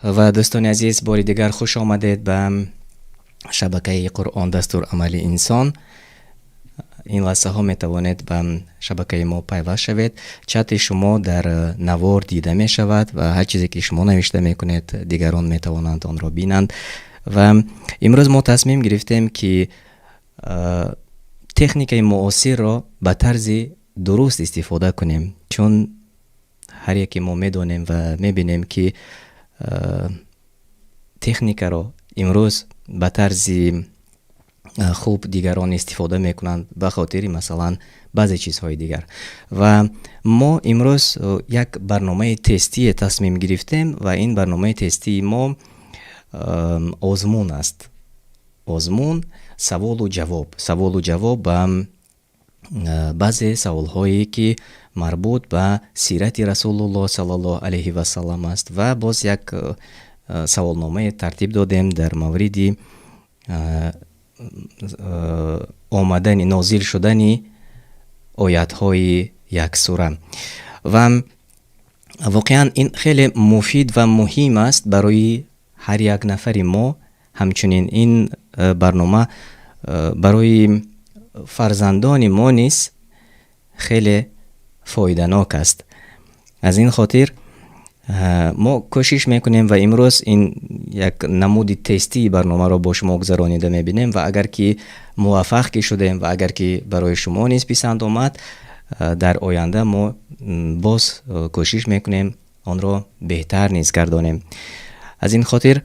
و دوستان عزیز، بار دیگر خوش آمدید به شبکه قرآن دستور عملی انسان. این لحظه ها می توانید به شبکه ما پیوست شوید. چت شما در نوار دیده می شود و هر چیزی که شما نوشته می کنید دیگران می توانند آن را بینند. و امروز ما تصمیم گرفتیم که تکنیک معاصر را به طرز درست استفاده کنیم، چون هر یکی ما می دانیم و می بینیم که تکنیک را امروز به طرز خوب دیگران استفاده میکنند به خاطر مثلا بعضی چیزهای دیگر. و ما امروز یک برنامه تستی تصمیم گرفتیم و این برنامه تستی ما آزمون است. آزمون سوال و جواب به بعضی سوال هایی که مربوط به سیرت رسول الله صلی الله علیه و سلم است و باز یک سوالنامه ترتیب دادیم در مورد آمدن نازل شدن آیات های یک سوره. و واقعا این خیلی مفید و مهم است برای هر یک نفر ما. همچنین این برنامه برای فرزندان ما نیز خیلی فایده‌ناک است. از این خاطر ما کوشش میکنیم و امروز این یک نمود تستی برنامه را با شما گذرانیده میبینیم و اگر که موفق که شدیم و اگر که برای شما نیز پسند آمد، در آینده ما باز کوشش میکنیم آن را بهتر نیز گردانیم. از این خاطر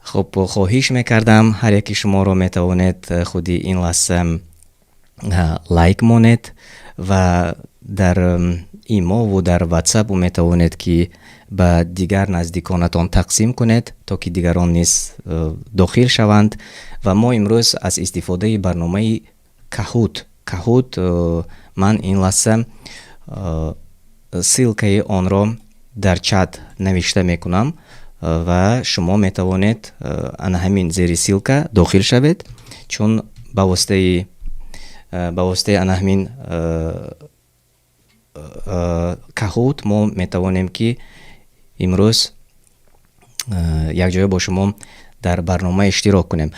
خب خواهش میکردم هر یکی شما را میتوانید خودی این لحظه لایک مانید و در ایمیل و در واتساپ میتوانید که به دیگر نزدیکانتان تقسیم کنید تا که دیگران نیز داخل شوند. و ما امروز از استفاده برنامه کهوت من این لحظه سیلکه آن را در چت نوشته میکنم و شما میتوانید ان همین زیر سیلکه داخل شوید، چون با واسطه ان همین کهوت ما میتوانیم که امروز یک جای با شما در برنامه اشتراک کنیم.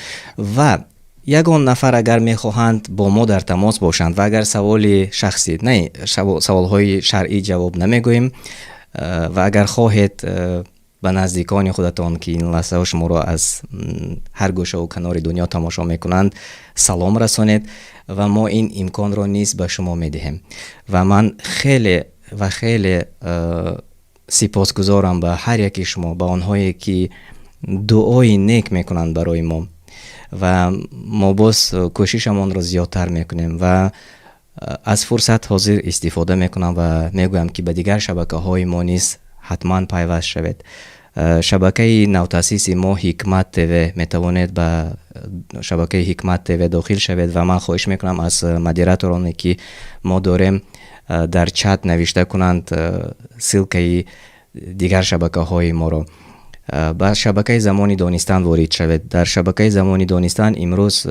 و یگان نفر اگر میخواهند با ما در تماس باشند و اگر سوال شخصی نه سوالهای شرعی جواب نمیگوییم و اگر خواهید به نزدیکان خودتان که این لحظه شما را از هر گوشه و کنار دنیا تماشا میکنند سلام رسانید و ما این امکان را نیز به شما میدهیم. و من خیلی سپاسگزارم به هر یکی شما، به آنهایی که دعای نیک میکنند برای ما و ما باز کوششمان را زیادتر میکنیم و از فرصت حاضر استفاده میکنم و میگویم که به دیگر شبکه های ما نیز حتما پیوست شوید. شبکه نوتاسیس ما حکمت تیوی، میتوانید به شبکه حکمت تیوی داخل شوید و من خواهش میکنم از مدیراتورانی که ما داریم در چت نوشته کنند سیلکه دیگر شبکه های ما را. با شبکه زمانی دانستان وارد شوید. در شبکه زمانی دانستان امروز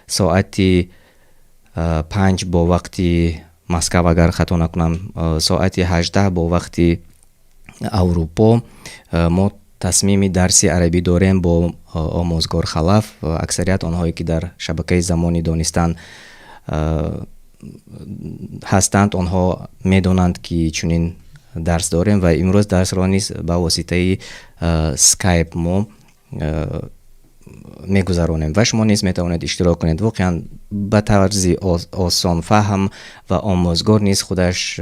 ساعت 5 با وقت مسکو اگر خطا نکنم ساعت 18 با وقت اروپا ما تصمیم درسی عربی داریم با آموزگار خلف. اکثریت آنهایی که در شبکه زمانی دانستان هستند آنها میدونند که چنین درس داریم و امروز درس را نیز با واسطه سکایپ ما میگذرانیم و شما نیز میتوانید اشتراک کنید. واقعا به طرز آسان فهم و آموزگار نیز خودش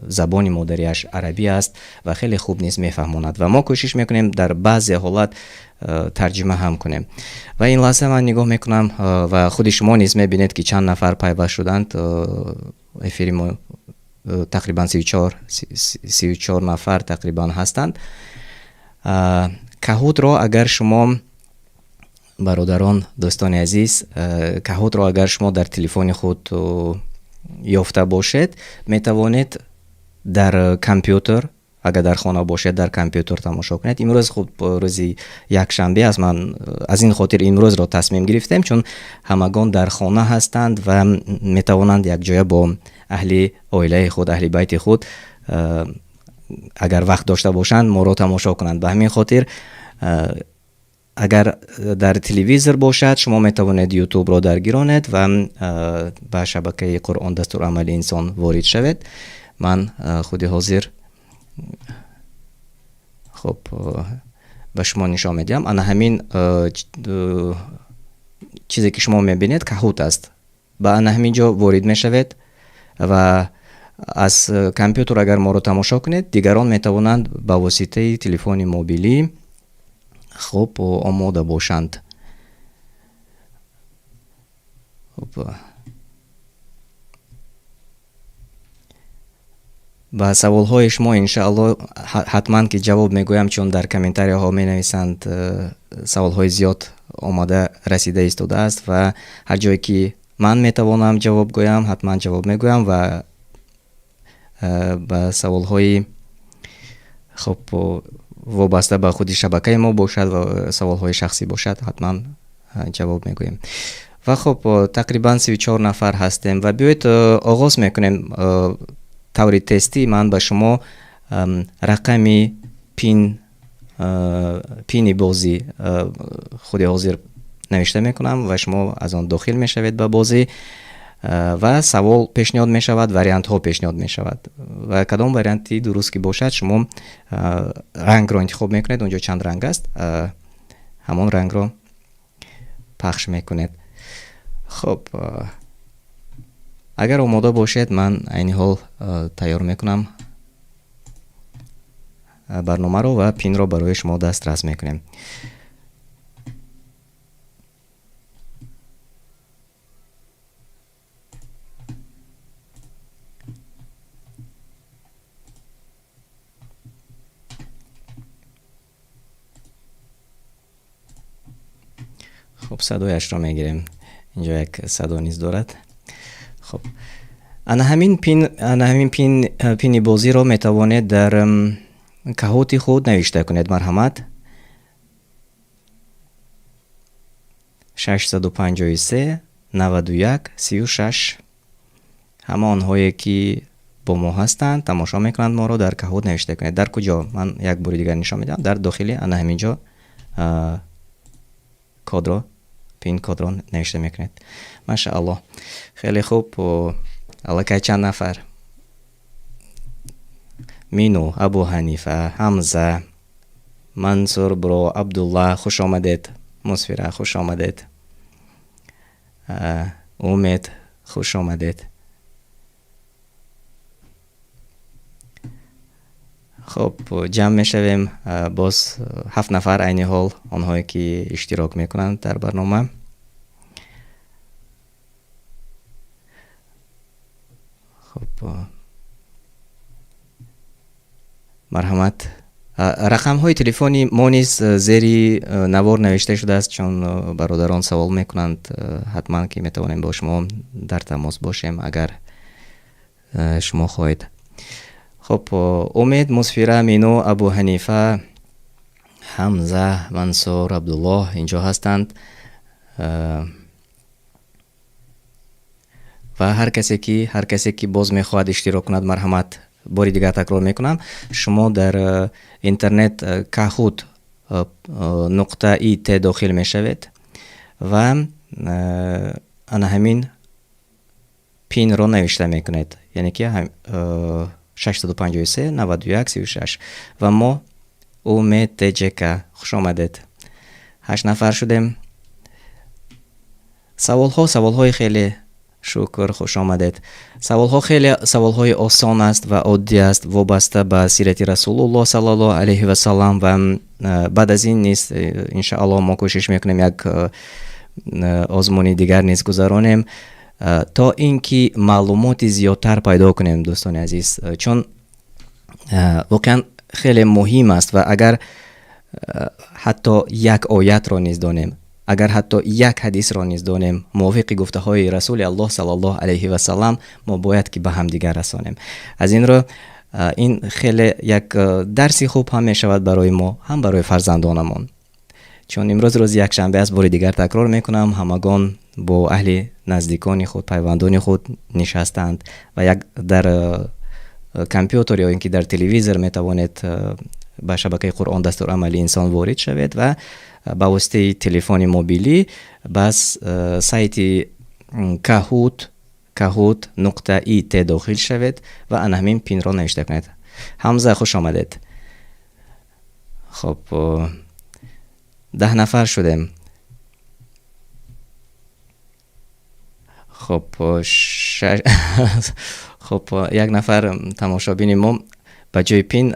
زبان مادریش عربی است و خیلی خوب نیز میفهماند و ما کوشش میکنیم در بعضی حالات ترجمه هم کنیم. و این لحظه من نگاه میکنم و خود شما نیز میبینید که چند نفر پیوست شدند. افیری ما تقریبا 34 نفر تقریبا هستند. کهوت را اگر شما برادران دوستان عزیز کهوت را اگر شما در تلفن خود یافته باشید میتوانید در کامپیوتر، اگر در خانه باشید در کامپیوتر تماشا کنید. امروز خب روزی یک شنبه است، من از این خاطر امروز را تصمیم گرفتم چون همگان در خانه هستند و میتوانند یک جای با اهل عائله خود اهل بیت خود اگر وقت داشته باشند ما رو تماشا کنند. به همین خاطر اگر در تلویزیون باشد شما میتوانید یوتیوب را درگیرانید و به شبکه قرآن دستور عمل انسان وارد شوید. من خود حاضر خب به شما نشان میدم. انا همین چیزی که شما میبینید کاهوت است. به انا همینجا وارد میشوید و از کامپیوتر اگر ما رو تماشا کنید دیگران میتوانند با واسطه تلفن موبیلی خب آماده باشند. خب با سوال های شما انشاءالله حتما که جواب میگویم، چون در کامنتاری ها می نویسند سوال های زیاد آماده رسیده ایستاده است و هر جایی که من میتوانم جواب گویم حتما جواب میگویم و با سوال های خب وابسته به خود شبکه ما باشد و سوال های شخصی باشد حتما جواب میگویم. و خب تقریبا 34 نفر هستیم و بیایید آغاز میکنیم. طوری تستی من به شما رقمی پین بازی خود حاضر نوشته میکنم و شما از آن داخل میشوید به بازی و سوال پیشنهاد میشود، وریانت ها پیشنهاد میشود و کدام وریانتی درست که باشد شما رنگ را انتخاب میکنید. اونجا چند رنگ است، همون رنگ را پخش میکنید. خب اگر آماده باشید من این حال تیار میکنم برنامه رو و پین رو برای شما دسترس میکنیم. خب صدایش رو میگیریم. اینجا یک صدا نیز دارد. خب انا همین پین بازی رو میتوانید در کاهوت خود نوشته کنید. مرحمت 653 91 36. همه آنهایی که با ما هستند تماشا میکنند ما رو در کاهوت نوشته کنید. در کجا؟ من یک بار دیگر نشان میدم. در داخلی انا همینجا کد رو پین کد رو نوشته میکنید. ماشاءالله خیلی خوب. الکی چند نفر؟ مینو، ابو حنیفه، حمزه، منصور برو، عبدالله خوش آمدید. مسفیره خوش آمدید. امید خوش آمدید. خب جمع میشویم باز 7 نفر عین حال آنهایی که اشتراک میکنند در برنامه. خب مرحمت. رقم های تلفنی ما نیز زیری نوار نوشته شده است، چون برادران سوال میکنند حتما که میتوانیم با شما در تماس باشیم اگر شما خواهید. خب امید، مسفیره، مینو، ابو حنیفه، حمزه، منصور، عبدالله اینجا هستند و هر کسی که باز میخواهد اشتراک کند مرحمت. باری دیگر تکرار میکنم، شما در اینترنت کاهوت نقطه ای ت داخل میشوید و انا همین پین رو نوشته میکنید، یعنی که 653 91 36 و ما امید تجکه خوش آمدید. 8 نفر شدیم. سوال های خیلی شکر خوش آمدید. سوال ها خیلی سوال های آسان است و عادی است، وابسته به سیرت رسول الله صلی الله علیه و سلم و بعد از این نیست ان شاء الله ما کوشش میکنیم یک آزمونی دیگر نیز گذارانیم تا اینکه معلومات زیادتر پیدا کنیم دوستان عزیز، چون واقعا خیلی مهم است و اگر حتی یک آیت را نیز دانیم، اگر حتی یک حدیث را نیز دانیم موافق گفته های رسول الله صلی الله علیه و سلم، ما باید که به هم دیگر رسانیم. از این رو این خیلی یک درسی خوب هم می شود برای ما، هم برای فرزندانمان، چون امروز روز یک شنبه است. بار دیگر تکرار میکنم، همگان با اهل نزدیکان خود، پیوندان خود نشستند و یک در کامپیوتر یا اینکه در تلویزیون میتوانید به شبکه قرآن دستورالعمل انسان وارد شوید و با واسطه تلفن موبیلی بس سایت kahoot.it داخل شوید و آن همین پین را نوشته کنید. حمزه خوش آمدید. خب 10 نفر شدیم. خب خب یک نفر تماشابین ما با جای پین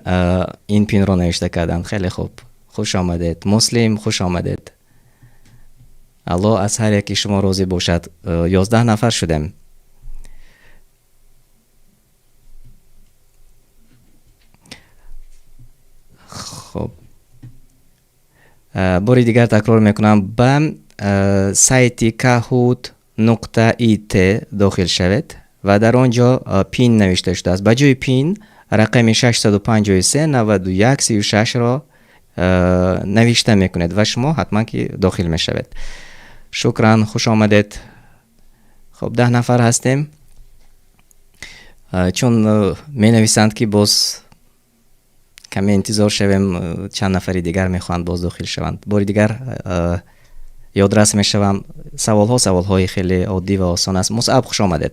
این پین را نوشته کردن. خیلی خوب، خوش آمدید. مسلم خوش آمدید. الله از هر یکی شما راضی باشد. 11 نفر شدیم. خب باری دیگر تکرار میکنم، به سایت kahoot.it داخل شوید و در آنجا پین نوشته شده است. به جای پین رقم 653 91 36 را نوشته میکنید و شما حتما که داخل میشوید. شکرا، خوش آمدید. خب 10 نفر هستیم. چون می نویسند که باز کمی انتظار شویم، چند نفری دیگر میخواهند باز داخل شوند. باری دیگر یادرس میشوم سوال های خیلی عادی و آسان است. مصعب خوش آمدید.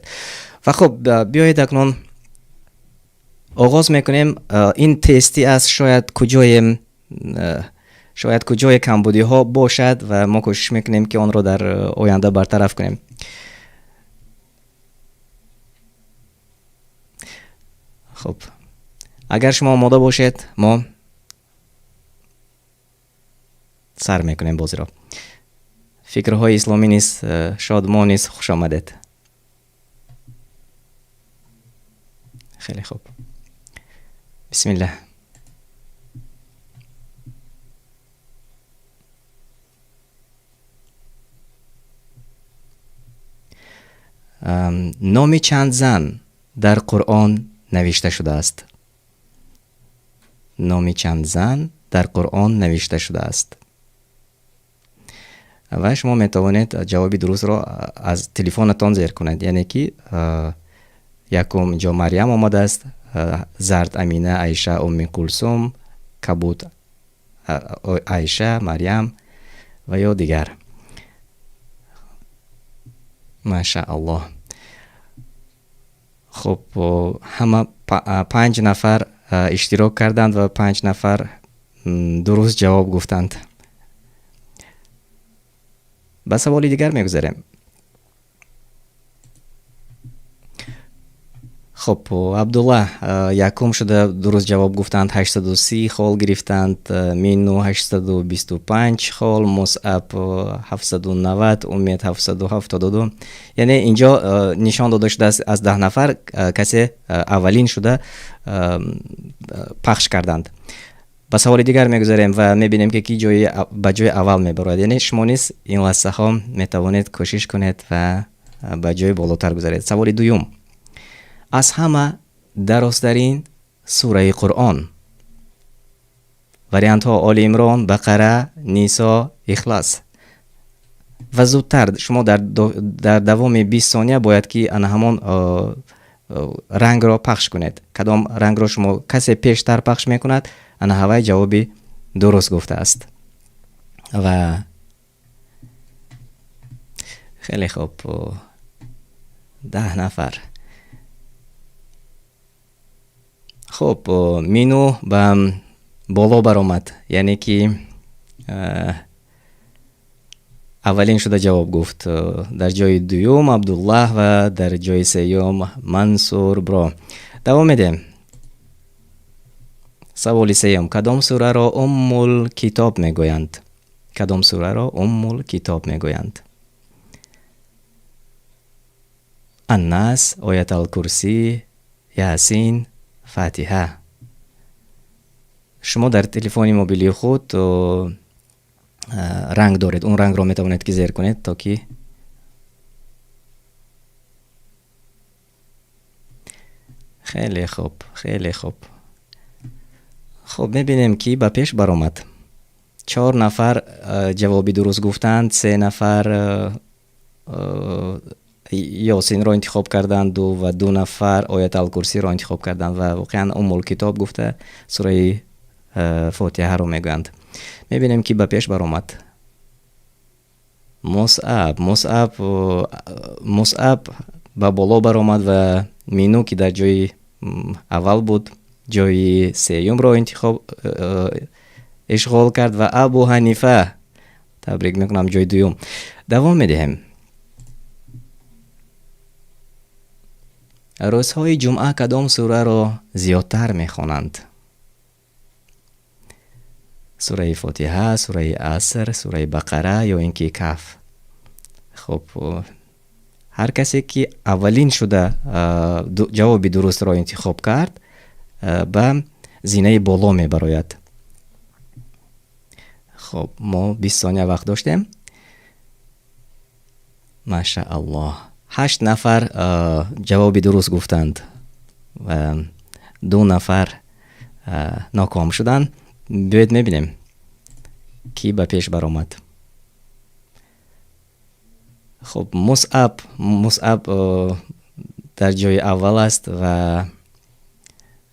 و خب بیایید اکنون آغاز میکنیم. این تستی است، شاید کجای کمبودی ها باشد و ما کوشش میکنیم که آن را در آینده برطرف کنیم. خب اگر شما آماده باشید ما سر میکنیم بازی را. فکرهای اسلامی نیست، شادمان نیست. خوش آمدید. خیلی خوب، بسم الله. نام چند زن در قرآن نوشته شده است؟ نام چند زن در قرآن نوشته شده است؟ و شما میتوانید جواب درست را از تلفنتان زیر کنید. یعنی که یکم جا مریم آمده است، زرد امینه، عایشه، ام کلثوم، کبود عایشه، مریم و یا دیگر. ماشاءالله. خب همه 5 نفر اشتراک کردند و 5 نفر درست جواب گفتند. به سوال دیگر میگذاریم. خب عبدالله یکم شده، درست جواب گفتند. 830 خال گرفتند. مینو 825 خال. مصعب 790. امید 772. یعنی اینجا نشان داده شده است از 10 نفر کسی اولین شده پخش کردند. با سوال دیگر میگذاریم و میبینیم که کی به جای اول میبرد. یعنی شما نیست این لحظه ها میتوانید کوشش کنید و به جای بالاتر گذارید. سوال دوم: از همه درازترین سوره قرآن. وریانت ها: آل عمران، بقره، نیسا، اخلاص. و زودتر شما در دوام 20 ثانیه باید که آن همان رنگ را پخش کنید. کدام رنگ را شما کسی پیشتر پخش میکند آن هوای جوابی درست گفته است. و خیلی خوب، 10 نفر. خب مینو به بالا برآمد، یعنی که اولین شده جواب گفت. در جای دوم عبدالله و در جای سوم منصور. برا دوام میدیم. سوال سوم: کدام سوره را ام الکتاب میگویند؟ کدام سوره را ام الکتاب میگویند؟ الناس، آیت الکرسی، یاسین، فاتحه. شما در تلفن موبیلی خود رنگ دارید، اون رنگ را میتوانید که زیر کنید تا که خیلی خوب، خیلی خوب. خب میبینیم که با پیش برآمد. 4 نفر جوابی درست گفتند. 3 نفر یاسین را انتخاب کردند و 2 نفر آیت الکرسی را انتخاب کردند و واقعا کتاب گفته سوره فاتحه رو میگویند. میبینیم که به پیش برآمد مصعب به بالا برآمد و مینو که در جای اول بود جای سیوم را اشغال کرد و ابو حنیفه تبریک میکنم جای دوم. دوام میدهیم. روزهای جمعه کدام سوره را زیادتر میخوانند؟ سوره فاتحه، سوره عصر، سوره بقره یا اینکه کهف؟ خب هر کسی که اولین شده جواب درست را انتخاب کرد به زینه بالا میبراید. خب ما 20 ثانیه وقت داشتیم. ماشاءالله 8 نفر جواب درست گفتند و 2 نفر ناکام شدند. بیایید میبینیم کی به پیش برآمد. خب مصعب در جای اول است و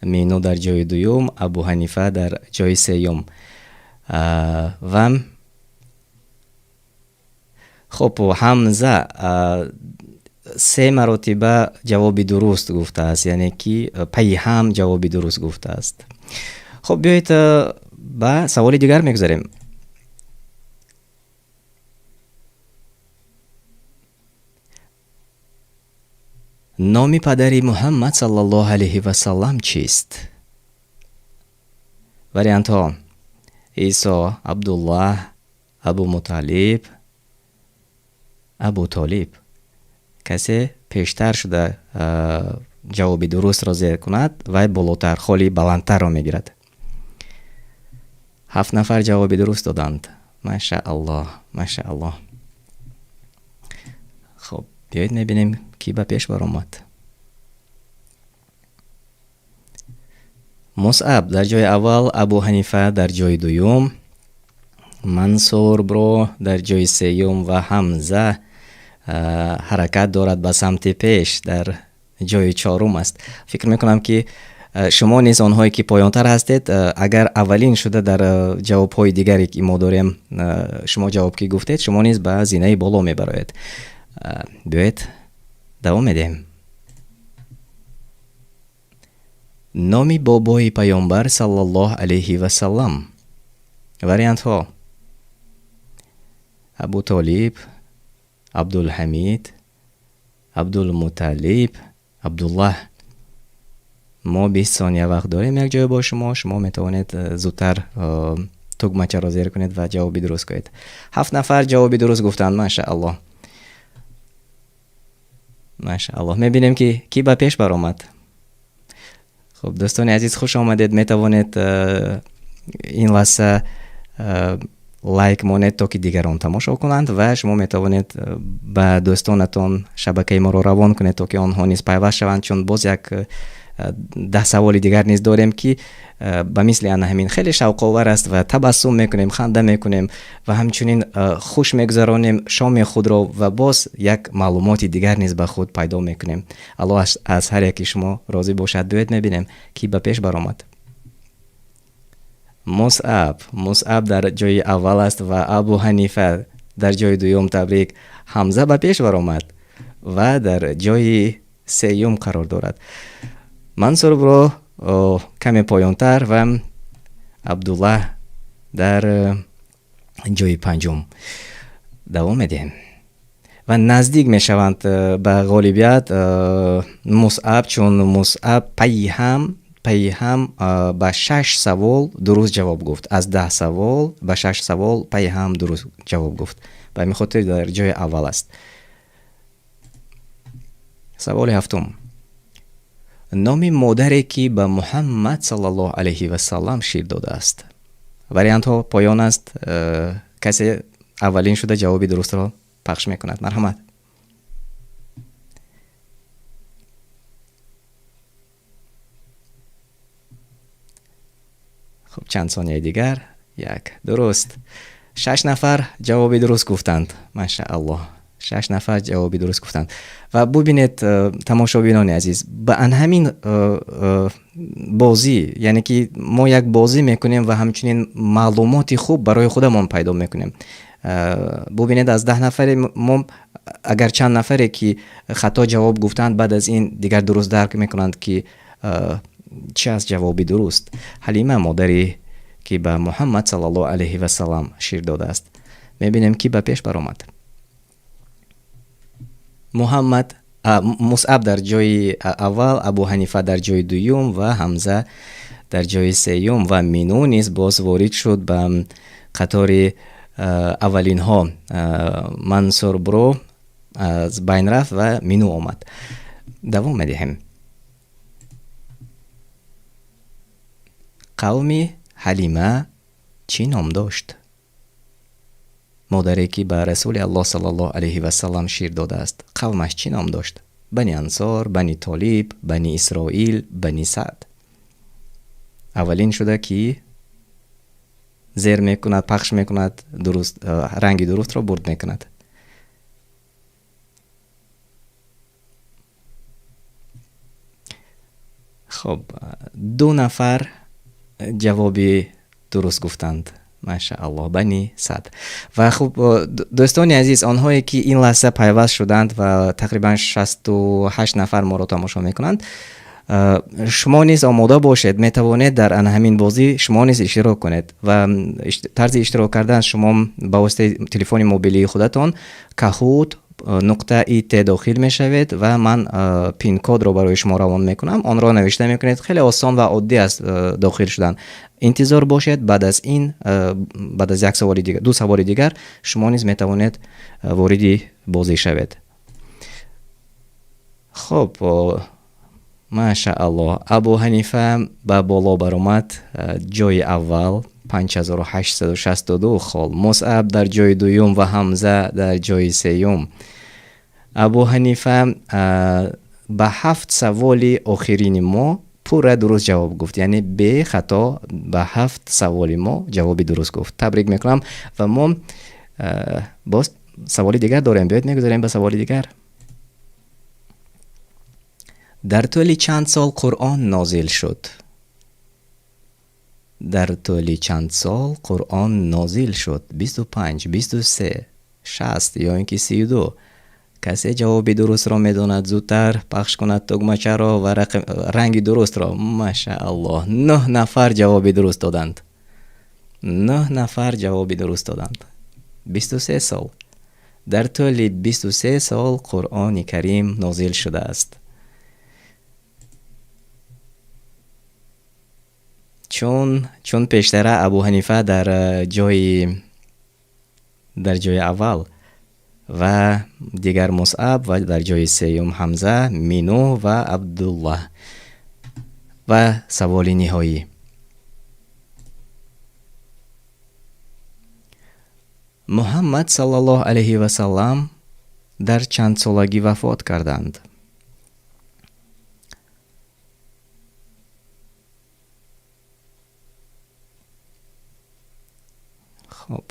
مینو در جای دوم، ابو حنیفه در جای سوم. و خب حمزه 3 مرتبه جواب درست گفته است، یعنی که پیهم جواب درست گفته است. خب بیایید به سوال دیگر میگذاریم. نام پدر محمد صلی الله علیه و سلم چیست؟ وریانت ها: عیسی، عبدالله، ابو مطلب، ابو طالب. کسی پیشتر شده جواب درست را زیر کند و بالاتر خالی بلندتر را میگیرد. 7 نفر جواب درست دادند. ماشاءالله ماشاءالله. خب بیایید میبینیم کی به پیش برآمد. مصعب در جای اول، ابو حنیفه در جای دوم، منصور برو در جای سوم و حمزه حرکت دارد به سمت پیش در جای چهارم است. فکر میکنم که شما نیز آنهایی که پایانتر هستید اگر اولین شده در جوابهای دیگری که ما داریم شما جواب که گفتید شما نیز به زینه بالا میبرید. بیایید دوام میدیم. نام بابای پیامبر صلی الله علیه و سلم. وریانت ها: ابو طالب، عبدالحمید، عبدالمطلب، عبدالله. ما 20 ثانیه وقت داریم. یک جای با شما میتوانید زودتر تگمچه را زیر کنید و جوابی درست کنید. 7 نفر جوابی درست گفتند. ماشاءالله ماشاءالله. میبینیم که کی به پیش برآمد. خب دوستان عزیز خوش آمدید. میتوانید این لحظه لایک مانید تا که دیگران تماشا کنند و شما میتوانید به دوستانتان شبکه ما رو روان کنید تا که آنها نیز پیوست شوند، چون باز یک 10 سوال دیگر نیز داریم که به مثل همین خیلی شوق آور است و تبسم میکنیم، خنده میکنیم و همچنین خوش میگذرانیم شام خود را و باز یک معلومات دیگر نیز به خود پیدا میکنیم. الله از هر یکی شما راضی باشد. بیایید میبینیم کی به پیش برآمد. مصعب در جای اول است و ابو حنیفه در جای دوم. تبریک. حمزه به پیش برآمد و در جای سوم قرار دارد. منصور برو کمی پایانتر و عبدالله در جای پنجم. دوام میدیم و نزدیک میشوند به غالبیت مصعب، چون مصعب پیهم به 6 سوال درست جواب گفت. از 10 سوال به 6 سوال پیهم درست جواب گفت و می خاطر در جای اول است. سوال هفتم: نام مادری که به محمد صلی الله علیه و سلم شیر داده است. وریانت ها پایان است. کسی اولین شده جوابی درست را پخش میکند. مرحمت. خب چند ثانیه دیگر. یک درست. 6 نفر جوابی درست گفتند. ماشاءالله 6 نفر جوابی درست گفتند. و ببینید تماشاگران عزیز، به همین بازی، یعنی که ما یک بازی میکنیم و همچنین معلوماتی خوب برای خودمون پیدا میکنیم. ببینید از 10 نفر ما اگر چند نفری که خطا جواب گفتند، بعد از این دیگر درست درک میکنند که چه از جوابی درست. حلیمه مادری که به محمد صلی الله علیه و سلام شیر داده است. میبینیم که به پیش برآمد. محمد مصعب در جای اول، ابو حنیفه در جای دوم و حمزه در جای سوم و مینو نیز باز وارد شد به قطار اولین ها. منصور برو از بین رفت و مینو آمد. دوام میدهیم. قومی حلیمه چی نام داشت؟ مادری که به رسول الله صلی الله علیه و سلام شیر داده است، قومش چی نام داشت؟ بنی انصار، بنی طالب، بنی اسرائیل، بنی سعد. اولین شده که زیر میکند، پخش میکند، درست رنگی درست را برد میکند. خب 2 نفر جوابی درست گفتند. ماشاءالله، بنی سعد. و خب دوستان عزیز، آنهایی که این لحظه پیوست شدند و تقریبا 68 نفر ما را تماشا میکنند، شما نیز آماده باشید، میتوانید در همین بازی شما نیز اشتراک کنید و طرز اشتراک کردن شما با واسطه تلفن موبیلی خودتان kahoot.it داخل میشوید و من پین کد رو برای شما روان میکنم، آن را نوشته میکنید. خیلی آسان و عادی است داخل شدن. انتظار باشید، بعد از این بعد از یک سوال دیگر، 2 سوال دیگر، شما نیز میتوانید وارد بازی شوید. خب ماشاءالله، ابو حنیفه به بالا برآمد، جای اول 5862 خال. مصعب در جای دوم و حمزه در جای سوم. ابو حنیفه به 7 سوال آخرین ما پورا درست جواب گفت، یعنی به خطا به 7 سوال ما جوابی درست گفت. تبریک میکنم و ما باز سوال دیگر داریم. بیایید میگذاریم به سوال دیگر. در طول چند سال قرآن نازل شد؟ در طول چند سال قرآن نازل شد؟ 25، 23، 60 یا اینکه 32. کسی جوابی درست را میداند زودتر پخش کند تگمچه را و رنگ درست را. ماشاءالله، 9 نفر جوابی درست دادند. 9 نفر جوابی درست دادند. 23 سال. در طول 23 سال قرآن کریم نازل شده است. چون پیشتر ابو حنیفه در جای اول و دیگر مصعب و در جای سوم حمزه، مینو و عبدالله. و سوال نهایی. محمد صلی الله علیه و سلام در چند سالگی وفات کردند؟ خب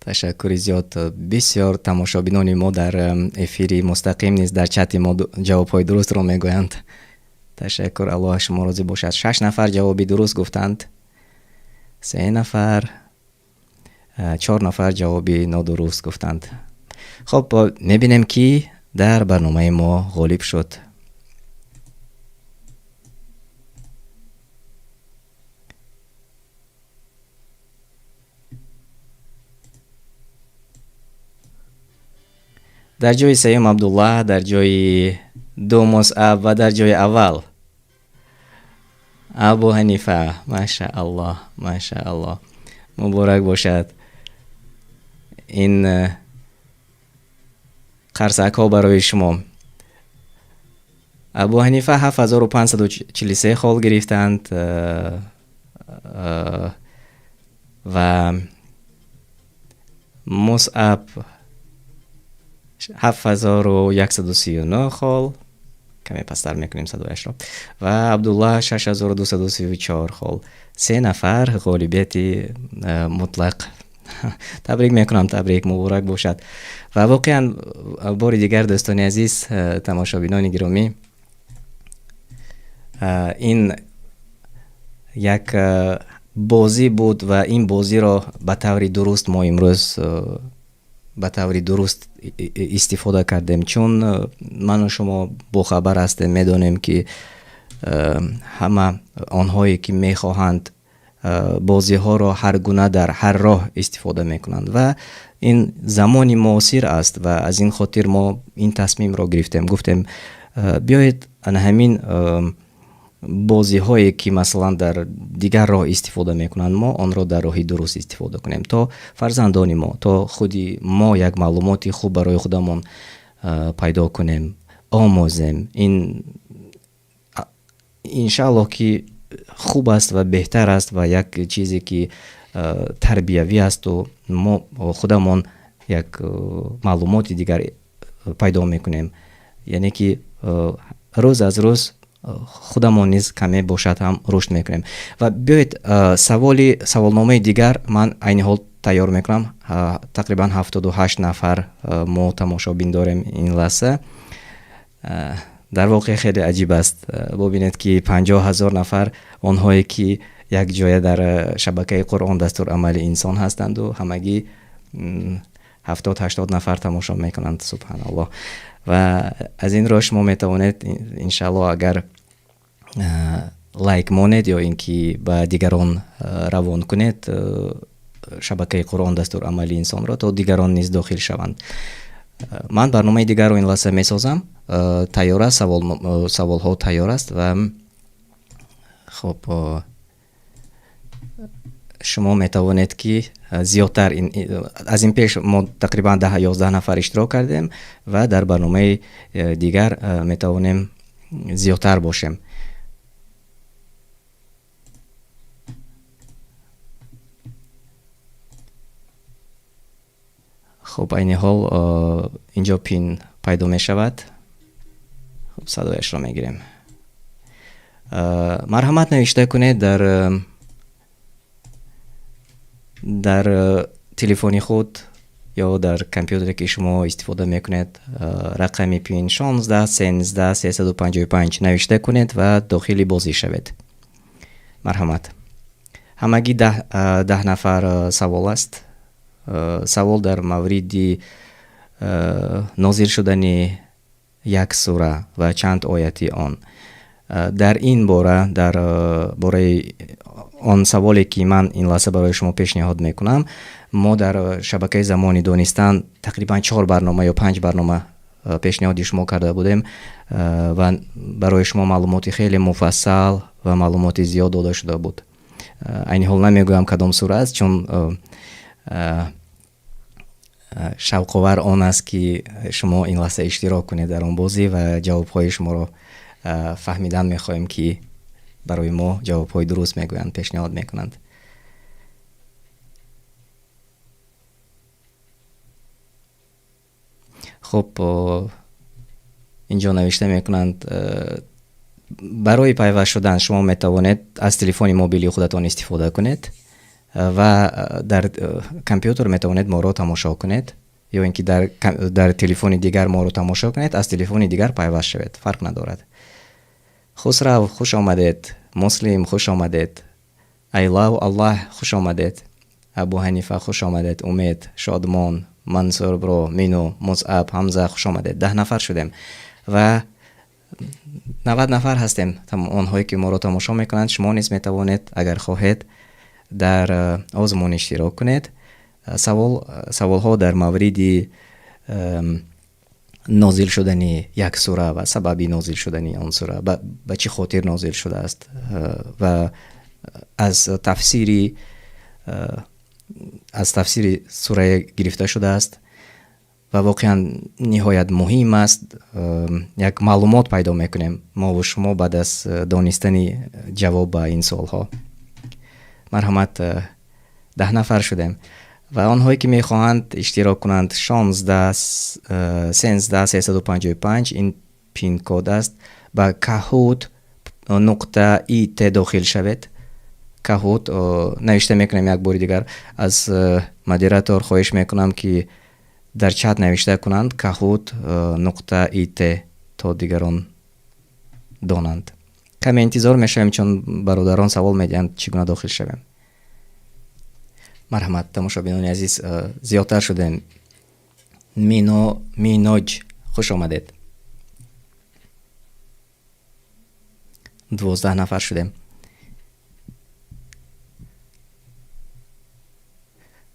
تشکر زیاد. بسیار تماشابینان ما در افیری مستقیم نیز در چت ما جوابهای درست را میگویند. تشکر، الله شما راضی باشد. 6 نفر جوابی درست گفتند. 3 نفر، 4 نفر جوابی نادرست گفتند. خب میبینیم که در برنامه ما غالب شد. در جای سوم عبدالله، در جای دو مصعب و در جای اول ابو حنیفه. ماشاءالله، ماشاءالله، مبارک باشد. این قرصک ها برای شما. ابو حنیفه 7543 خال گرفتند و مصعب 7139 خال، کمی پستر میکنیم 108 را، و عبدالله 6234 خال. 3 نفر غالبیت مطلق تبریک میکنم، تبریک مبارک باشد. و واقعا بار دیگر دوستان عزیز، تماشابینان گرامی، این یک بازی بود و این بازی را به طور درست ما امروز به طور درست استفاده کردیم، چون من و شما باخبر هستیم، میدونیم که همه آنهایی که میخواهند بازی ها را هر گونه در هر راه استفاده میکنند و این زمانی معاصر است و از این خاطر ما این تصمیم را گرفتیم، گفتیم بیایید همین بازی هایی که مثلا در دیگر راه استفاده میکنند ما آن را در راه درست استفاده کنیم تا فرزندان ما، تا خودی ما یک معلوماتی خوب برای خودمون پیدا کنیم، آموزیم. این انشاءالله که خوب است و بهتر است و یک چیزی که تربیوی است و ما خودمون یک معلومات دیگر پیدا میکنیم، یعنی که روز از روز خودمون نیز کمی باشد هم رشد میکنیم. و بیایید سوالنامه دیگر من این حال تیار میکنم. تقریبا 78 نفر ما تماشابین داریم این لحظه. در واقع خیلی عجیب است ببینید که 50,000 نفر آنهایی که یک جای در شبکه قرآن دستور عمل انسان هستند و همگی 70-80 نفر تماشا میکنند. سبحان الله. و از این راه شما میتوانید انشاءالله اگر لایک مانید یا اینکه به دیگران روان کنید شبکه قرآن دستور عمل انسان را تا دیگران نیز داخل شوند. من برنامه دیگر رو این لحظه میسازم. تیار است، سوال ها تیار است و خب شما میتوانید که زیادتر از این پیش ما تقریبا 10-11 نفر اشتراک کردیم و در برنامه دیگر میتوانیم زیادتر باشیم. خب این حال اینجا پین پیدا می شود. خب صدایش را می گیریم. مرحمت نوشته کنید در تلفنی خود یا در کامپیوتری که شما استفاده میکنید رقم پین 16 13 355 نوشته کنید و داخل بازی شوید. مرحمت. همگی 10 نفر سوال است. سوال در مورد نازل شدن یک سوره و چند آیتی آن. در این باره باره آن سوالی که من این لحظه برای شما پیشنهاد میکنم، ما در شبکه زمانی دانستن تقریبا 4 برنامه یا 5 برنامه پیشنهاد شما کرده بودیم و برای شما معلومات خیلی مفصل و معلومات زیاد داده شده بود. این حال نمیگویم کدام سوره است، چون شوق‌آور آن است که شما این لحظه اشتراک کنید در آن بازی و جواب‌های شما را فهمیدن می‌خواهیم که برای ما جواب‌های درست میگویند، پیشنهاد میکنند. خب اینجا نوشته میکنند برای پیوست شدن شما میتوانید از تلفن موبیلی خودتان استفاده کنید و در کامپیوتر میتوانید ما را تماشا کنید یا اینکه در تلفن دیگر ما را تماشا کنید، از تلفن دیگر پیوست شوید، فرق ندارد. خسرو خوش آمدید، مسلم خوش آمدید، ایلا الله خوش آمدید، ابو حنیفه خوش آمدید، امید، شادمان، منصور برو، مینو، مصعب، حمزه خوش آمدید. 10 نفر شدیم و 90 نفر هستیم. آنهایی که ما را تماشا میکنند شما نیز میتوانید اگر خواهید در آزمون اشتراک کنید. سوال ها در مورد نازل شدن یک سوره و سبب نازل شدن آن سوره، به چه خاطر نازل شده است و از تفسیر سوره گرفته شده است و واقعا نهایت مهم است. یک معلومات پیدا میکنیم ما و شما بعد از دانستن جواب به این سوال ها. مرحمت 10 نفر شدیم و آنهایی که میخواهند اشتراک کنند 16 13 355 این پین کد است. با kahoot.it داخل شوید. کاهوت نوشته میکنم یک بار دیگر از مدیراتور خواهش میکنم که در چت نوشته کنند کاهوت نقطه ایت تا دیگران دانند. کمی انتظار میشویم چون برادران سوال میدهند چگونه داخل شویم. مرحمت تماشابینان عزیز، زیادتر شدیم. مینوج خوش آمدید. 12 نفر شدیم.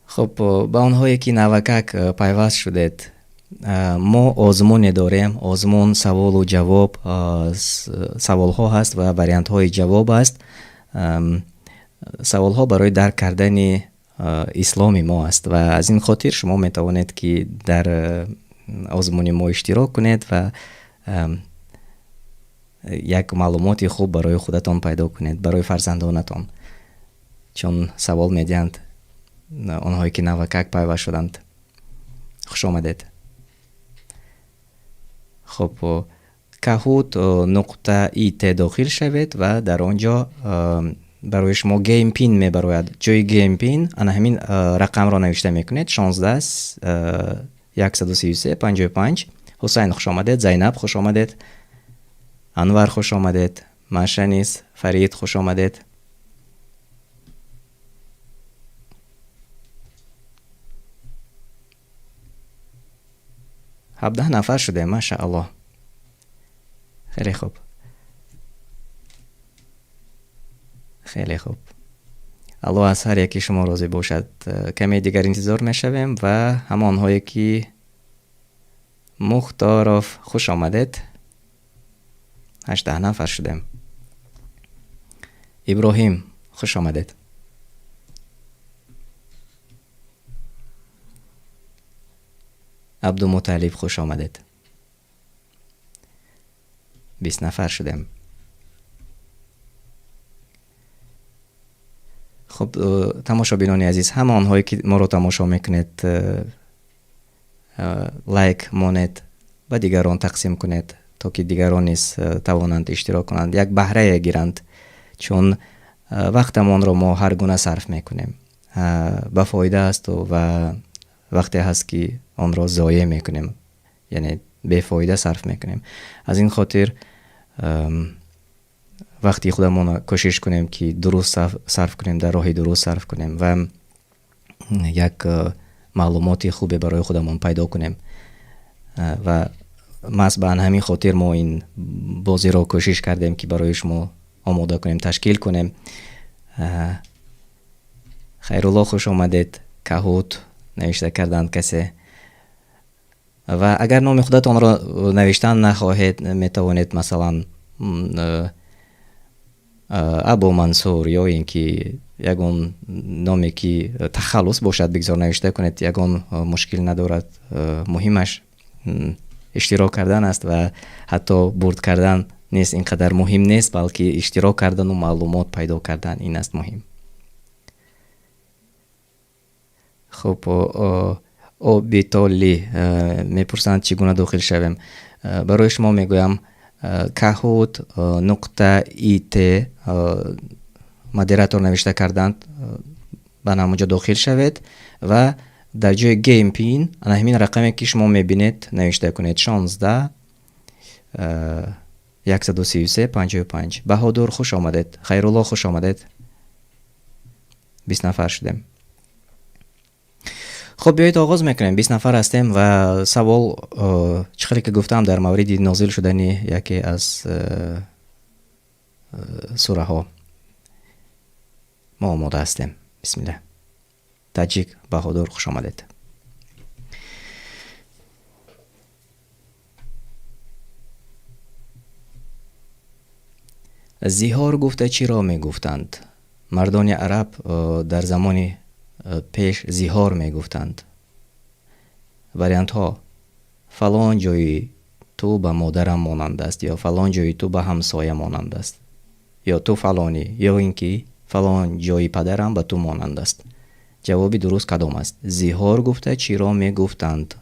خب با اونهایی که نوکک پیوست شدید، ما آزمون داریم. آزمون سوال و جواب، سوال ها هست و وریانت های جواب است. سوال ها برای درک کردن اسلام ما است و از این خاطر شما می توانید که در آزمون ما اشتراک کنید و یک معلومات خوب برای خودتان پیدا کنید، برای فرزندانتان، چون سوال میدهند آنهایی که نوکک پیوست شدند. خوش آمدید. خب کاهوت نقطه ایت داخل شوید و در آنجا برای شما گیم پین میبراید. جای گیم پین همین رقم را نوشته میکنید: 16 133 55. حسین خوش آمدید. زینب خوش آمدید. انور خوش آمدید. مشنیس فرید خوش آمدید. هفده نفر شده. ماشاءالله. خیلی خوب. خیلی خوب. الله از هر یکی شما راضی باشد. کمی دیگر انتظار میشویم و همانهایی که مختارف خوش آمدید. 18 نفر شدیم. ابراهیم خوش آمدید. عبدالمطلب خوش آمدید. 20 نفر شدیم. خب تماشابینان عزیز، همه آنهایی که ما رو تماشا میکنید لایک مانید و دیگران تقسیم کنید تا که دیگران نیز توانند اشتراک کنند، یک بهره گیرند، چون وقتمان رو ما هر گونه صرف میکنیم به فایده است و وقتی هست که آن را ضایع میکنیم، یعنی به فایده صرف میکنیم. از این خاطر وقتی خودمون کوشش کنیم که درست صرف کنیم، در راه درست صرف کنیم و یک معلوماتی خوبی برای خودمون پیدا کنیم و محض به همین خاطر ما این بازی را کوشش کردیم که برای شما آماده کنیم، تشکیل کنیم. خیرالله خوش آمدید. کاهوت نوشته کردند کسی و اگر نام خودتان را نوشتن نخواهید میتوانید مثلا ابو منصور یا اینکه یگان نامی که تخلص باشد بگذار نوشته کنید. یگان مشکل ندارد. مهمش اشتراک کردن است و حتی برد کردن نیست، اینقدر مهم نیست، بلکه اشتراک کردن و معلومات پیدا کردن این است مهم. خب بیتالی میپرسند چگونه داخل شویم. برای شما میگویم کاهوت نقطه ایت مدیراتور نوشته کردند، به همونجا داخل شوید و در جای گیم پین همین رقمی که شما میبینید نوشته کنید: 16 133 55. بهادر خوش آمدید. خیرالله خوش آمدید. 20 نفر شدیم. خب بیایید آغاز میکنیم. 20 نفر هستیم و سوال چخیلی که گفتم در مورد نازل شدن یکی از سوره ها ما آماده هستیم. بسم الله. تاجیک بهادر خوش آمدید. زیهار گفته چی را می گفتند؟ مردان عرب در زمان پیش زیهار می گفتند. وریانت ها: فلان جایی تو به مادرم مانند است، یا فلان جایی تو به همسایه مانند است، یا تو فلانی، یا اینکه فلان جایی پدرم به تو مانند است. جوابی درست کدام است؟ زیهار گفته چی را می گفتند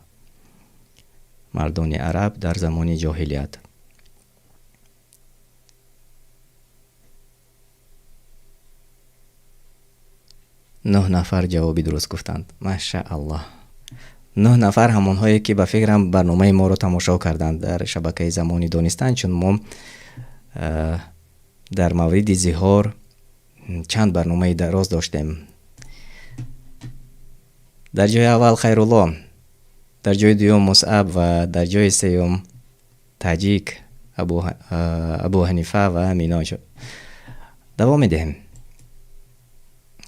مردان عرب در زمان جاهلیت. نه نفر جوابی درست گفتند. ماشاءالله. 9 نفر همونهایی که به فکرم برنامه ما رو تماشا کردند در شبکه زمانی دانستن، چون ما در مورد زیهار چند برنامه دراز داشتیم. در جای اول خیرالله، در جای دوم مصعب و در جای سوم تاجیک ابو حنیفه و میناج. دوام میدهیم.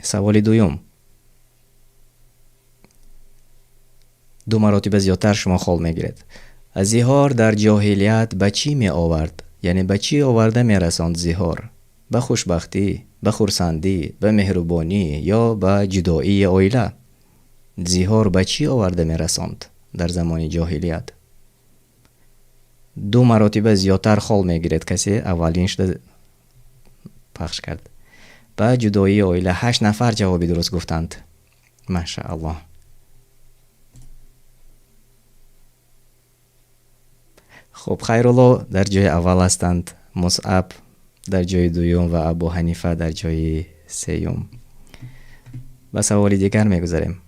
سوال دوم: 2 مراتب زیادتر شما خال میگیرد. زیهار در جاهلیت به چی می آورد؟ یعنی به چی آورده می رساند زیهار؟ به خوشبختی، به خرسندی، به مهربانی یا به جدایی عائله؟ زیهار به چی آورده می رساند در زمان جاهلیت؟ 2 مراتب زیادتر خال میگیرد. کسی اولینش پخش کرد. به جدایی عائله 8 نفر جوابی درست گفتند. ماشاءالله. خب خیرالله در جای اول هستند، مصعب در جای دوم و ابو حنیفه در جای سوم. به سوال دیگر میگذاریم.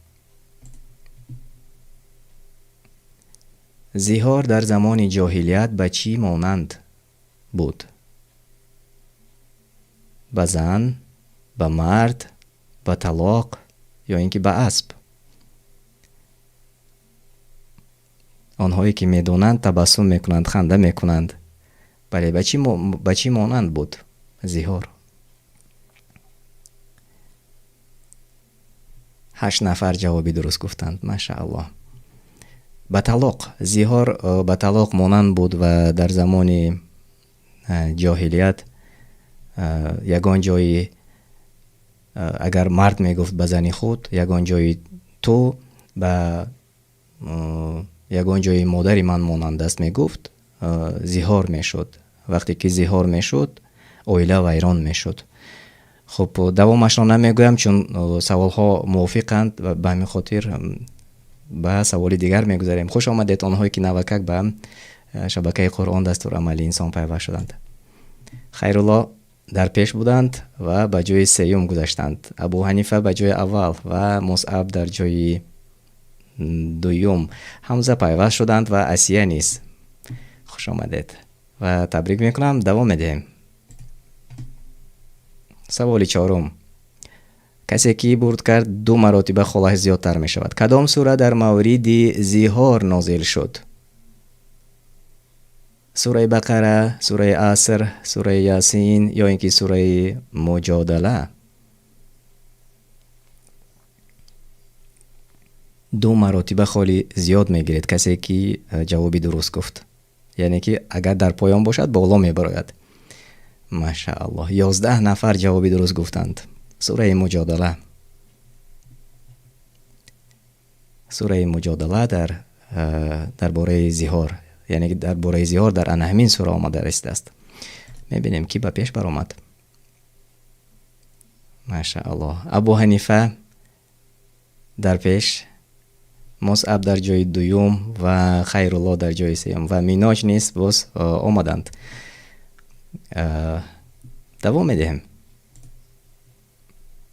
زیهار در زمان جاهلیت به چی مانند بود؟ به زن، به مرد، به طلاق یا اینکه به اسب؟ آنهایی که میدونند تبسم میکنند، خنده میکنند. بله، به چی مانند بود زیهار؟ 8 نفر جوابی درست گفتند. ماشاءالله. به طلاق. زیهار به طلاق مانند بود و در زمان جاهلیت یگان جایی اگر مرد میگفت به زن خود، یگان جایی تو به یگان جایی مادری من مانند است میگفت، زیهار میشد. وقتی که زیهار میشد عائله ویران میشد. خب دوامش را نمیگویم چون سوال ها موافقند و به همین خاطر به سوال دیگر میگذاریم. خوش آمدید آنهایی که نوکک به شبکه قرآن دستور عملی انسان پیوست شدند. خیرالله در پیش بودند و به جای سوم گذاشتند. ابو حنیفه به جای اول و مصعب در جای دوم. حمزه پیوست شدند و اسیه نیست. خوش آمدید و تبریک میکنم. دوام میدیم. سوال 4: کسی که برد کرد 2 مراتب خلاه زیادتر می شود. کدام سوره در مورد زیهار نازل شد؟ سوره بقره، سوره عصر، سوره یاسین یا اینکه سوره مجادله؟ 2 مراتب خالی زیاد میگیرید کسی که جوابی درست گفت. یعنی که اگر در پایان باشد بالا میبراید. ماشاءالله. 11 نفر جوابی درست گفتند. سوره مجادله. سوره مجادله در باره زیهار، یعنی در باره زیهار در همین سوره آمده است. میبینیم کی به پیش برآمد. ماشاءالله. ابو حنیفه در پیش، مصعب در جای دوم و خیرالله در جای سوم و میناج نیست باز آمدند. دوام میدهیم.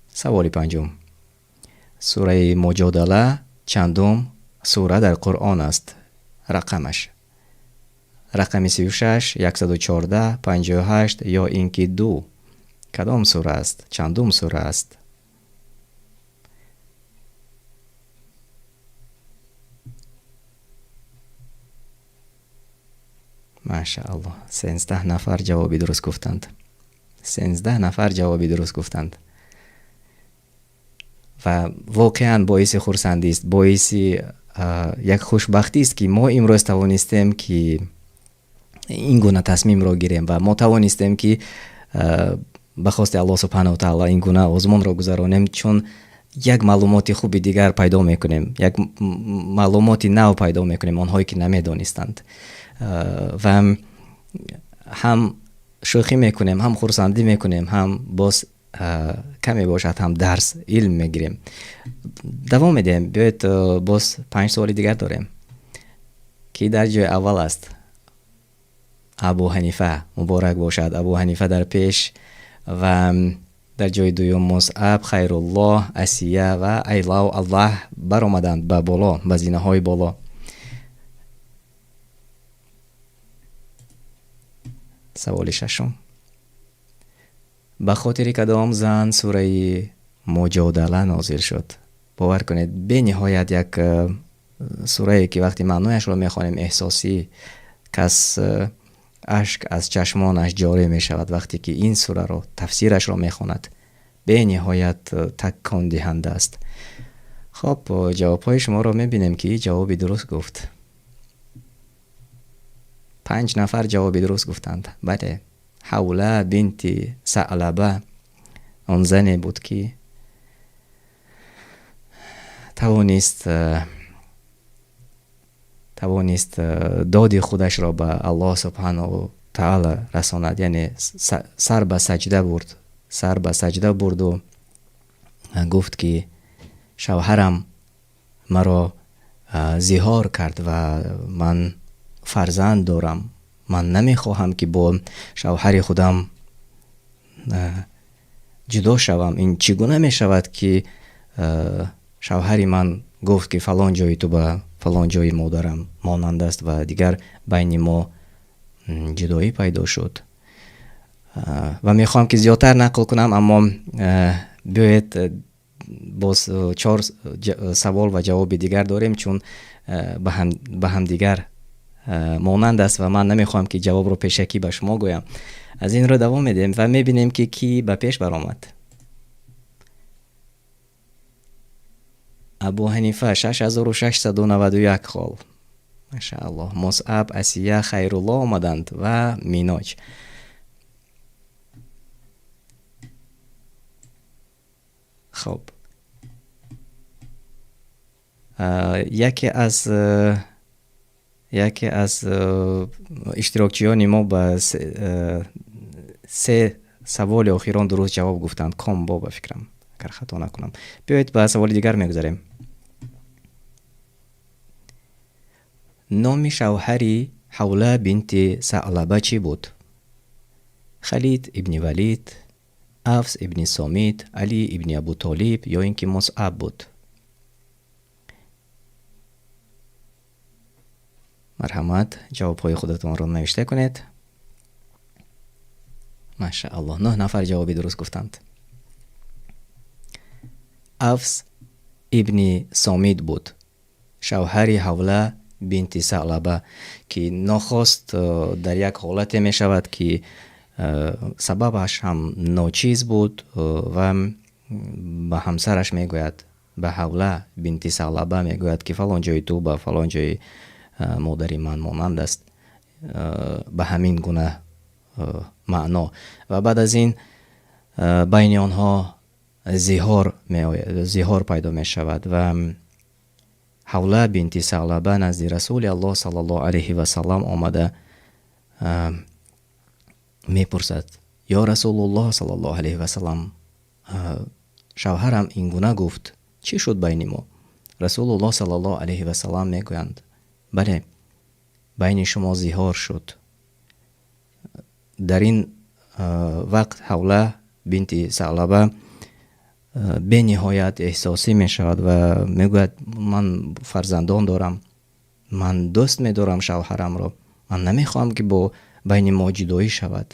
سوال 5: سوره مجادله چندم سوره در قرآن است؟ رقمش رقم 36، 114، 58 یا اینکه 2؟ کدام سوره است؟ چندم سوره است؟ ماشاءالله. 13 نفر جوابی درست گفتند. 13 نفر جوابی درست گفتند و واقعا باعث خرسندی است، باعث یک خوشبختی است که ما امروز توانستیم که این گونه تصمیم را گیریم و ما توانستیم که به خواست الله سبحانه و تعالی این گونه آزمون را گذرانیم، چون یک معلومات خوبی دیگر پیدا میکنیم، یک معلومات نو پیدا میکنیم آنهایی که نمیدانستند و هم شوخی میکنیم، هم خرسندی میکنیم، هم باز کمی باشد هم درس علم میگیریم. دوام میدیم. بیایید باز 5 سوال دیگر داریم که در جای اول است. ابو حنیفه مبارک باشد. ابو حنیفه در پیش و در جای دوم مصعب، خیرالله، اسیه و ایلا و الله برآمدند به بالا، به زینه های بالا. سوال ششم: به خاطر کدام زن سوره مجادله نازل شد؟ باور کنید به نهایت یک سوره که وقتی معنایش رو میخوانیم احساسی، کس اشک از چشمانش جاری می شود وقتی که این سوره رو تفسیرش رو میخواند. به نهایت تکان دهنده است. خب جوابهای شما رو میبینیم که جوابی درست گفت. 5 نفر جوابی درست گفتند. بله، حوله بنت ثعلبه آن زنی بود که توانست داد خودش را به الله سبحانه و تعالی رساند، یعنی سر به سجده برد و گفت که شوهرم مرا زهار کرد و من فرزند دارم، من نمیخواهم که با شوهر خودم جدا شوم. این چگونه می شود که شوهری من گفت که فلان جای تو به فلان جای مادرم مانند است و دیگر بین ما جدایی پیدا شد. و میخوام که زیادتر نقل کنم، اما بیایید باز 4 سوال و جواب دیگر داریم، چون به هم دیگر مانند است و من نمیخوام که جواب رو پیشکی به شما گویم. از این رو دوام میدیم و میبینیم که کی به پیش برآمد. ابو حنیفه 6691 خال. ماشاءالله. مصعب، اسیه، خیرالله آمدند و میناج. خب یکی از اشتراکچیان ما با 3 سوال اخیران درست جواب گفتند. کام بابا فکرم اگر خطا نکنم. بیایید به سوال دیگر میگذاریم. نام شوهری حوله بنت ثعلبه چی بود؟ خالد ابن ولید، افس ابن سامیت، علی ابن ابو طالب یا اینکه مصعب بود؟ مرحمت جوابهای خودتون رو نوشته کنید. ماشاءالله 9 نفر جوابی درست گفتند. افس ابن سامید بود، شوهری حوله بنت ثعلبه که نخواست در یک حالت می شود که سببش هم ناچیز بود و به همسرش می گوید، به حوله بنت ثعلبه می گوید که فلان جای تو به فلان جای مادری من مانند است، به همین گونه معنا. و بعد از این بین آنها زهار پیدا می شود و حوله بنت ثعلبه نزد رسول الله صلی الله علیه و سلم آمده می پرسد یا رسول الله صلی الله علیه و سلم، شوهرم این گونه گفت، چی شد بین ما؟ رسول الله صلی الله علیه و سلم می گویند بله، بین شما زهار شد. در این وقت حوله بنت ثعلبه به نهایت احساسی می شود و می گوید من فرزندان دارم، من دوست می دارم شوهرم را، من نمی خواهم که با بین ما جدایی شود.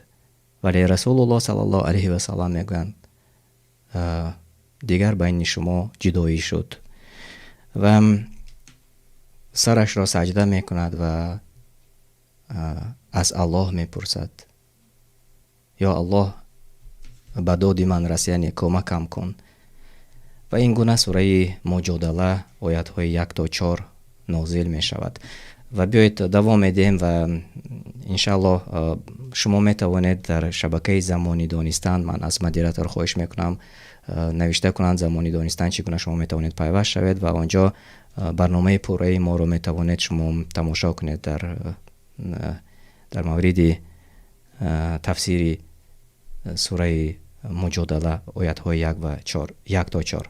ولی رسول الله صلی الله علیه و سلم می گویند دیگر بین شما جدایی شد و سرش را سجده می کند و از الله می پرسد یا الله به داد من رس، یعنی کمکم کن. و این گونه سوره مجادله آیات های 1 تا 4 نازل می شود. و بیایید دوام میدیم و انشاءالله شما می توانید در شبکه زمانی دانستن، من از مدیریتور خواهش میکنم نوشته کنند زمانی دانستن چگونه شما می توانید پیوست شوید و آنجا برنامه پوره ما رو می توانید شما تماشا کنید در مورد تفسیر سوره مجادله آیات های 1 تا 4.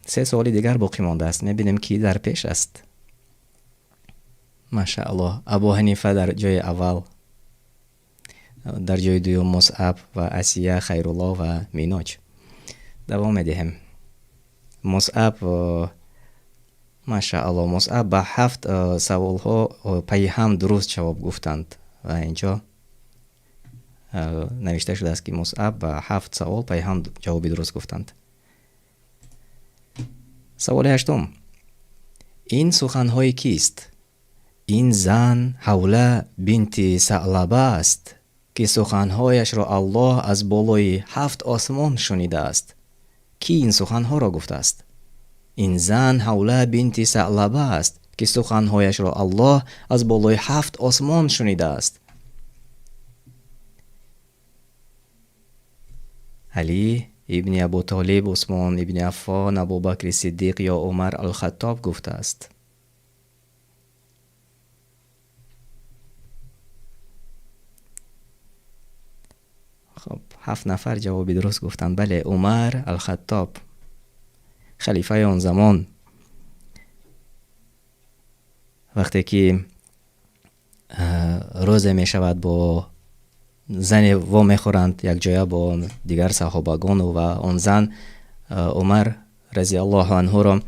3 سوال دیگر باقی مانده است. میبینیم کی در پیش است. ماشاءالله ابو حنیفه در جای اول، در جای دوم مصعب و اسیه، خیرالله و میناج. دوام میدهیم. مصعب ماشاءالله مصعب با 7 سوال ها پی هم درست جواب گفتند و اینجا نوشته شده است که مصعب با 7 سوال پی هم جواب درست گفتند. سوال 8: این سخنهای کیست؟ این زن حوله بنت ثعلبه است که سخنهایش را الله از بالای 7 آسمان شنیده است. کی این سخنها را گفته است؟ این زن حوله بنت ثعلبه است که سخنهایش را الله از بالای 7 آسمان شنیده است. علی ابن ابو طالب، عثمان ابن عفان، ابوبکر صدیق یا عمر الخطاب گفته است؟ خب 7 نفر جواب درست گفتند. بله، عمر الخطاب، خلیفه آن زمان، وقتی که روزه می شود با زن و می خورند یک جایه با دیگر صحابگان و آن زن عمر رضی الله عنه را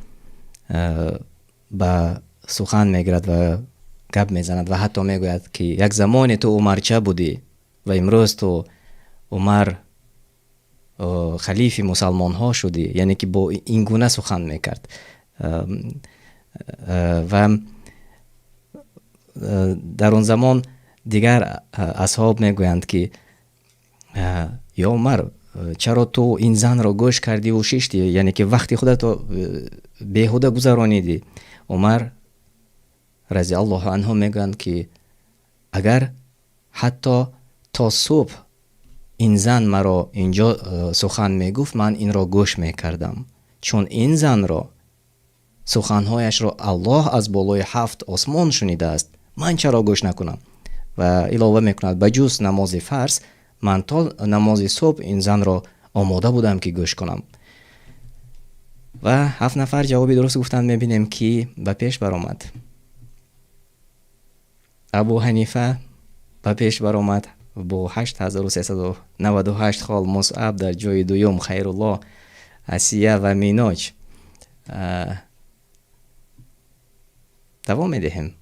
به سخن می گیرد و گپ می زند و حتی می گوید که یک زمان تو عمر چه بودی و امروز تو عمر خلیفه مسلمان ها شدی، یعنی که با این گونه سخن می کرد. و در اون زمان دیگر اصحاب می گویند که یا عمر چرا تو این زن را گوش کردی و ششتی، یعنی که وقتی خودت بیهوده گذرانیدی. عمر رضی الله عنه می گویند که اگر حتی تا صبح این زن مرا اینجا سخن می گفت، من این را گوش می کردم، چون این زن را سخنهایش را الله از بالای 7 آسمان شنیده است، من چرا گوش نکنم؟ و علاوه می کند بجز نماز فرض من تا نماز صبح این زن را آماده بودم که گوش کنم. و 7 نفر جوابی درست گفتند. می بینیم که به پیش برآمد. ابو حنیفه به پیش برآمد با 8398 خال، مصعب در جای دوم، خیرالله، اسیه و میناج. دوام میدهیم.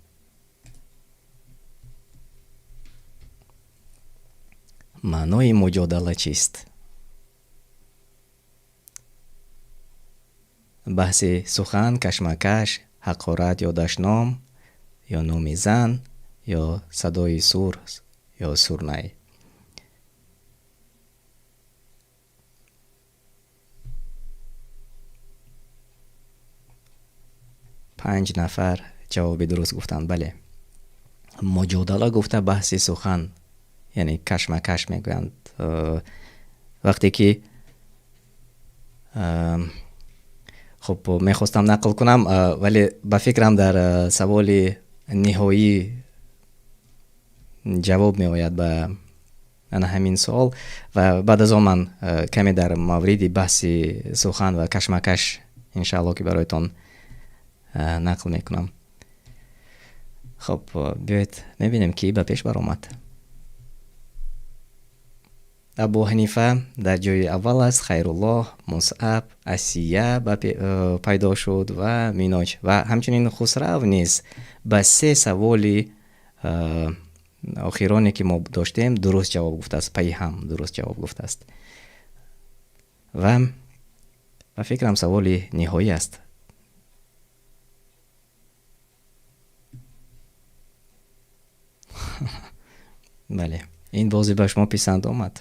معنای مجادله چیست؟ بحث سخن، کشمکش، حقارت یا دشنام یا نام زن یا صدای سور یا سورنای. پنج نفر جواب درست گفتند. بله، مجادله گفته بحث سخن، یعنی کشمکش میگویند. وقتی که خب میخواستم نقل کنم ولی به فکرم در سوال نهایی جواب می آید به همین سوال و بعد از آن من کمی در مورد بحث سخن و کشمکش انشاءالله که برایتان نقل میکنم. خب بیایید میبینیم که به پیش برآمد. ابو حنیفه در جای اول است، خیرالله، مصعب، اسیه پیدا شد و میناج. و همچنین خسرو نیز به 3 سوال آخرانی که ما داشتیم درست جواب گفته است، پی هم درست جواب گفته است. و به فکرم سوال نهایی است. بله، این بازی به شما پسند آمد.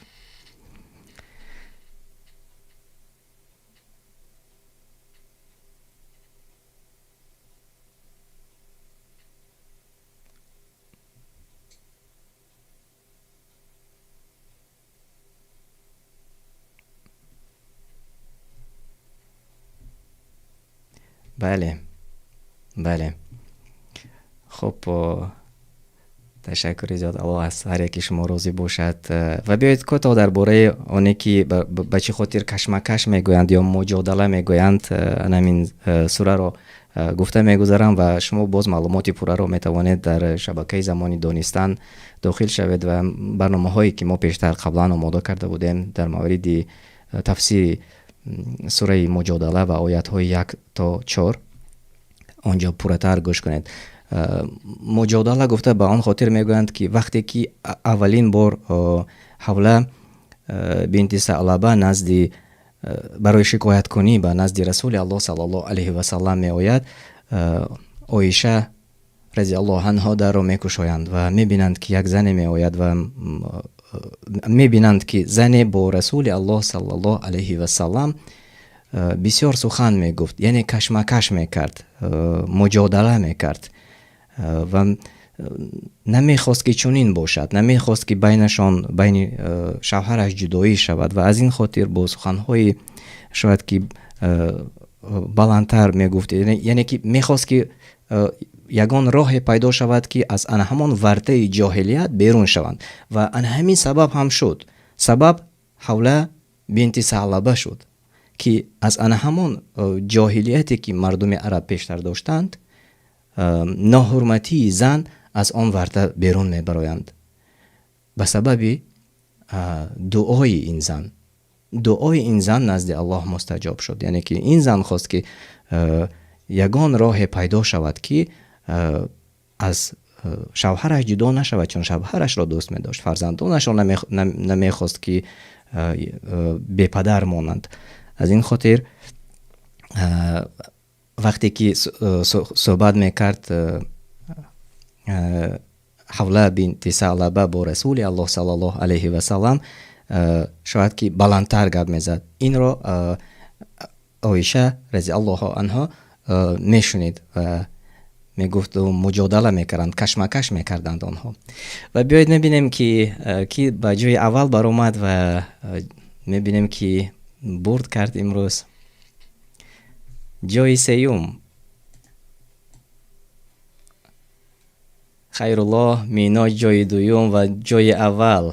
بله بله. خب تشکر زیاد. الله از هر یکی شما راضی باشد. و بیایید کوتاه درباره آنی که به چه خاطر کشمکش میگویند یا مجادله میگویند همین سوره رو گفته میگذارم و شما باز معلومات پوره رو میتوانید در شبکه زمانی دانستن داخل شوید و برنامه هایی که ما پیشتر قبلا آماده کرده بودیم در مورد تفسیر سوره مجادله و آیات های 1 تا 4 آنجا پورتر گوش کنید. مجادله گفته به آن خاطر میگویند که وقتی که اولین بار حوله بنت ثعلبه نزد برای شکایت کنی به نزد رسول الله صلی الله علیه و سلم می آید، عایشه رضی الله عنها در را میکشایند و میبینند که یک زن می آید و میبینند که زن با رسول الله صلی الله علیه و سلم بسیار سخن میگفت، یعنی کشمکش میکرد، مجادله میکرد و نمیخواست که چنین باشد، نمیخواست که بینشان بین شوهرش جدایی شود و از این خاطر با سخنهای شاید که بلندتر میگفت، یعنی که میخواست که یگان راه پیدا شود که از آن همان ورطه جاهلیت بیرون شوند و آن همین سبب هم شد. سبب حوله بنت ثعلبه شد که از آن همان جاهلیتی که مردم عرب پیشتر داشتند ناحرمتی زن از آن ورطه بیرون میبرایند به سبب دعای این زن. دعای این زن نزد الله مستجاب شد، یعنی که این زن خواست که یگان راه پیدا شود که از شوهرش جدا نشود، چون شوهرش را دوست می داشت، فرزندانش را نمیخواست که بی پدر مانند. از این خاطر وقتی که صحبت میکرد حوله بنت ثعلبه با رسول الله صلی الله علیه و سلم شاید که بلندتر گپ میزد. این را عایشه رضی الله عنها میشنید و میگفت و مجادله میکردند، کشمکش میکردند آنها. و بیایید میبینیم که به جای اول بر اومد و میبینیم که برد کرد امروز جای سیوم. خیرالله مینا جای دوم و جای اول.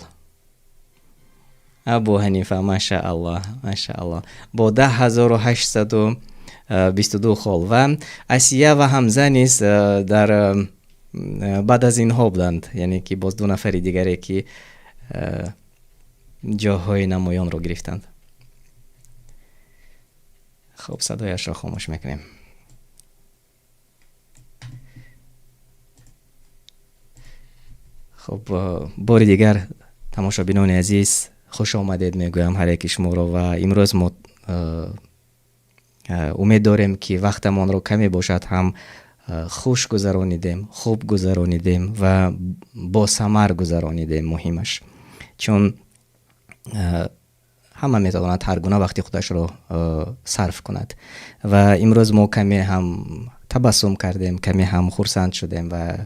ابو حنیفه ماشاءالله ماشاءالله با 10,822 خال و اسیه و حمزه نیز در بعد از اینها بودند، یعنی که باز 2 نفر دیگری که جاهای نمایان رو گرفتند. خب صدایش را خاموش میکنیم. خب بار دیگر تماشابینان عزیز خوش آمدید میگویم هر یک شما را و امروز ما امید داریم که وقتمان رو کمی باشد هم خوش گذرانیدیم، خوب گذرانیدیم و با ثمر گذرانیدیم. مهمش چون همه میتواند هر گونه وقتی خودش رو صرف کند و امروز ما کمی هم تبسم کردیم، کمی هم خرسند شدیم و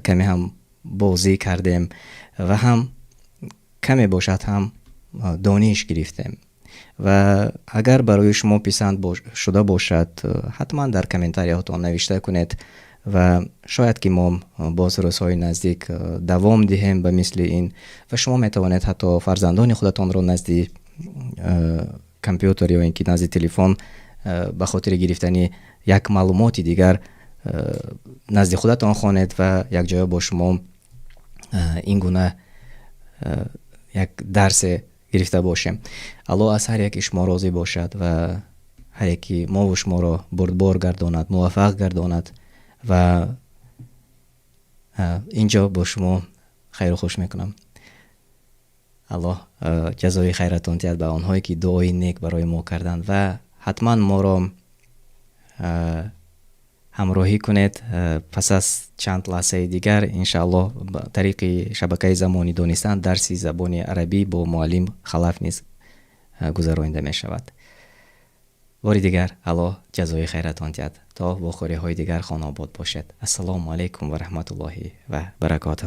کمی هم بازی کردیم و هم کمی باشد هم دانش گرفتیم و اگر برای شما پسند شده باشد حتما در کامنتاریاتون نوشته کنید و شاید که ما باز روزهای نزدیک دوام دهیم به مثل این و شما میتوانید حتی فرزندان خودتان رو نزد کامپیوتر یا اینکه نزد تلفن به خاطر گرفتن یک معلومات دیگر نزد خودتان خوانید و یک جای با شما این گونه یک درس گرفته باشیم. الله از هر یک شما راضی باشد و هر یکی ما و شما را بردبار گرداند، موفق گرداند و اینجا با شما خیر و خوش میکنم. الله جزای خیرتان دهد به آنهایی که دعای نیک برای ما کردند و حتما ما را همراهی کنید. پس از چند لحظه دیگر انشاءالله طریق شبکه زمانی دانستن درسی زبان عربی با معلم خلف نیز گذرانده می شود. باری دیگر الله جزای خیرتان دهد تا واخوری های دیگر خانه آباد باشد. السلام علیکم و رحمت الله و برکاته.